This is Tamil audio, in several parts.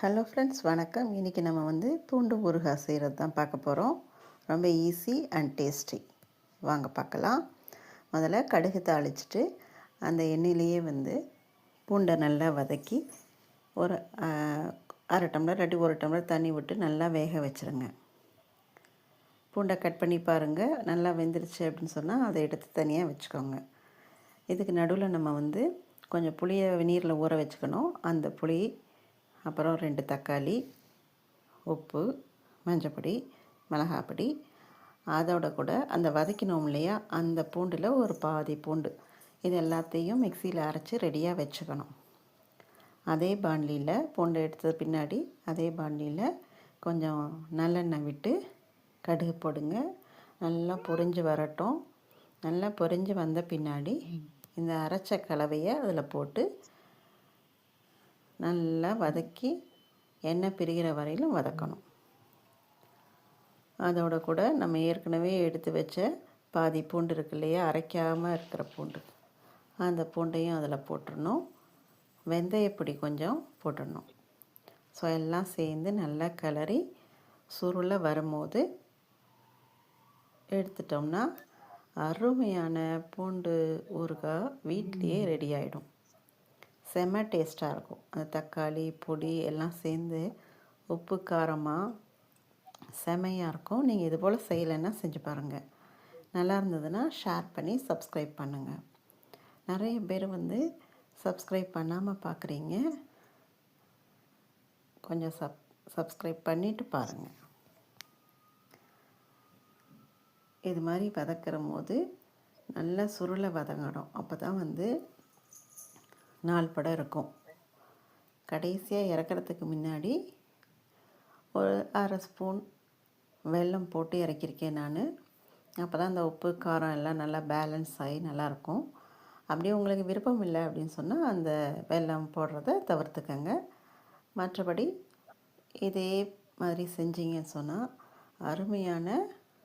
ஹலோ ஃப்ரெண்ட்ஸ், வணக்கம். இன்றைக்கி நம்ம பூண்டு ஊறுகாய் செய்கிறது தான் பார்க்க போகிறோம். ரொம்ப ஈஸி அண்ட் டேஸ்டி. வாங்க பார்க்கலாம். முதல்ல கடுகு தாளிச்சிட்டு அந்த எண்ணெயிலேயே பூண்டை நல்லா வதக்கி ஒரு அரை டம்ளர் இல்லாட்டி ஒரு டம்ளர் தண்ணி விட்டு நல்லா வேக வச்சுருங்க. பூண்டை கட் பண்ணி பாருங்கள். நல்லா வெந்துருச்சு அப்படின்னு சொன்னால் அதை எடுத்து தனியாக வச்சுக்கோங்க. இதுக்கு நடுவில் நம்ம கொஞ்சம் புளியை நீரில் ஊற வச்சுக்கணும். அந்த புளி, அப்புறம் 2 தக்காளி, உப்பு, மஞ்சப்பொடி, மிளகாப்பொடி, அதோட கூட அந்த வதக்கினோம் இல்லையா, அந்த பூண்டில் ஒரு பாதி பூண்டு, இது எல்லாத்தையும் மிக்சியில் அரைச்சி ரெடியாக வச்சுக்கணும். அதே பாண்லியில் பூண்டை எடுத்தது பின்னாடி அதே பாண்லியில் கொஞ்சம் நல்லெண்ணெய் விட்டு கடுகு போடுங்க. நல்லா பொரிஞ்சு வரட்டும். நல்லா பொரிஞ்சு வந்த பின்னாடி இந்த அரைச்ச கலவையை அதில் போட்டு நல்லா வதக்கி எண்ணெய் பிரிகிற வரையிலும் வதக்கணும். அதோட கூட நம்ம ஏற்கனவே எடுத்து வச்ச பாதி பூண்டு இருக்கு இல்லையா, அரைக்காமல் இருக்கிற பூண்டு, அந்த பூண்டையும் அதில் போட்டுடணும். வெந்தயப்பொடி கொஞ்சம் போட்டுடணும். ஸோ எல்லாம் சேர்ந்து நல்லா கிளறி சுருள வரும்போது எடுத்துட்டோம்னா அருமையான பூண்டு ஊறுகாய் வீட்டிலையே ரெடி ஆகிடும். செம்ம டேஸ்ட்டாக இருக்கும். அந்த தக்காளி பொடி எல்லாம் சேர்ந்து உப்பு காரமாக செமையாக இருக்கும். நீங்கள் இது போல் செய்யலைன்னா செஞ்சு பாருங்கள். நல்லா இருந்ததுன்னா ஷேர் பண்ணி சப்ஸ்கிரைப் பண்ணுங்கள். நிறைய பேர் சப்ஸ்கிரைப் பண்ணாமல் பார்க்குறீங்க. கொஞ்சம் சப்ஸ்கிரைப் பண்ணிவிட்டு பாருங்கள். இது மாதிரி வதக்கிற போது நல்லா சுருளை வதங்கணும். அப்போ தான் நாலு படம் இருக்கும். கடைசியாக இறக்கிறதுக்கு முன்னாடி ஒரு அரை ஸ்பூன் வெல்லம் போட்டு இறக்கியிருக்கேன் நான். அப்போ தான் அந்த உப்பு காரம் எல்லாம் நல்லா பேலன்ஸ் ஆகி நல்லாயிருக்கும். அப்படியே உங்களுக்கு விருப்பம் இல்லை அப்படின்னு சொன்னால் அந்த வெல்லம் போடுறத தவிர்த்துக்கங்க. மற்றபடி இதே மாதிரி செஞ்சீங்கன்னு சொன்னால் அருமையான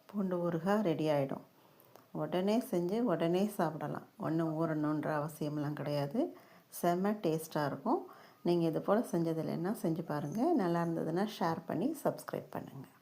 பூண்டு ஊறுகாய் ரெடி ஆகிடும். உடனே செஞ்சு உடனே சாப்பிடலாம். ஒன்றும் ஊறணுன்ற அவசியம்லாம் கிடையாது. செம்ம டேஸ்ட்டாக இருக்கும். நீங்கள் இது போல் செஞ்சதில்லைன்னா செஞ்சு பாருங்கள். நல்லா இருந்ததுன்னா ஷேர் பண்ணி சப்ஸ்கிரைப் பண்ணுங்கள்.